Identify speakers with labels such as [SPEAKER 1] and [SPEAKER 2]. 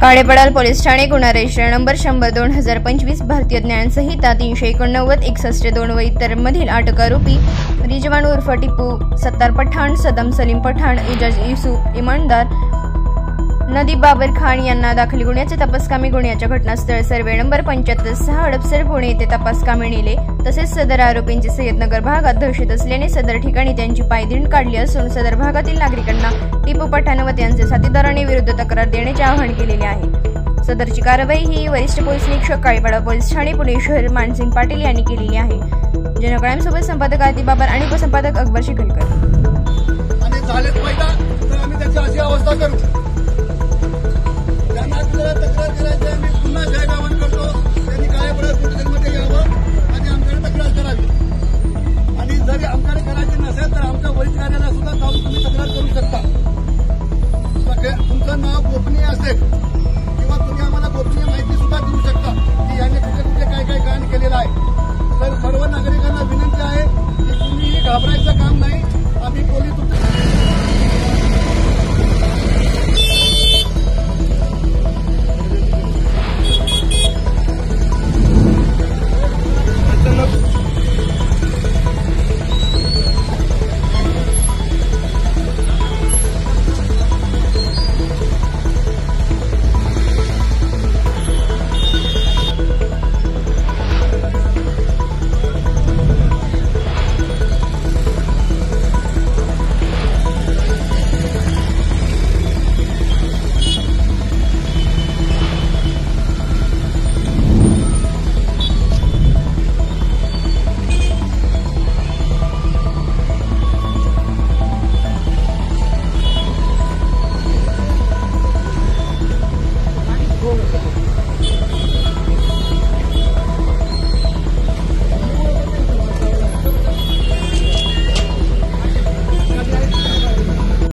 [SPEAKER 1] काळेपडाल police Thane गुन्हा register number 100/2025 भारतीय ज्ञान संहिता 389-61-2 व इतरमधील अटक आरोपी रिजवान उर्फ टिपू सत्तार पठाण, सदम सलीम पठाण, एजाज युसुफ इमानदार, नदीब बाबर खान यांना दाखल गुन्ह्याचे तपासकामी गुन्ह्याच्या घटनास्थळ सर्वे नंबर 75/6 हडपसर पुणे येथे तपासकामी नेले। तसेच सदर आरोपींची सय्यदनगर भागात दहशत असल्याने सदर ठिकाणी त्यांची पायदिंड काढली असून सदर भागातील नागरिकांना टिपू पठाण व त्यांचे साथीदारांनी विरुद्ध तक्रार देण्याचे आवाहन केलेले आहे। सदरची कारवाई ही वरिष्ठ पोलीस निरीक्षक काळेपडाल पोलीस ठाणे पुणे शहर मानसिंग पाटील यांनी केलेली आहे। जनकळाम सोबत संपादक आरती बाबर आणि उपसंपादक अकबर शिकलकर।
[SPEAKER 2] आणि झालेच पहिला तर आम्ही त्याची अशी अवस्था करू। त्यांना तक्रार करायची आम्ही पुन्हा जयगावन करतो, त्यांनी काळेपडाल पोलीस स्टेशनमध्ये यावं आणि आमच्याकडे तक्रार करावी। आणि जर आमच्याकडे करायची नसेल तर आमच्या वरिष्ठ कार्यालयाला सुद्धा जाऊन तुम्ही तक्रार करू शकता। तुमचं नाव गोपनीय असेल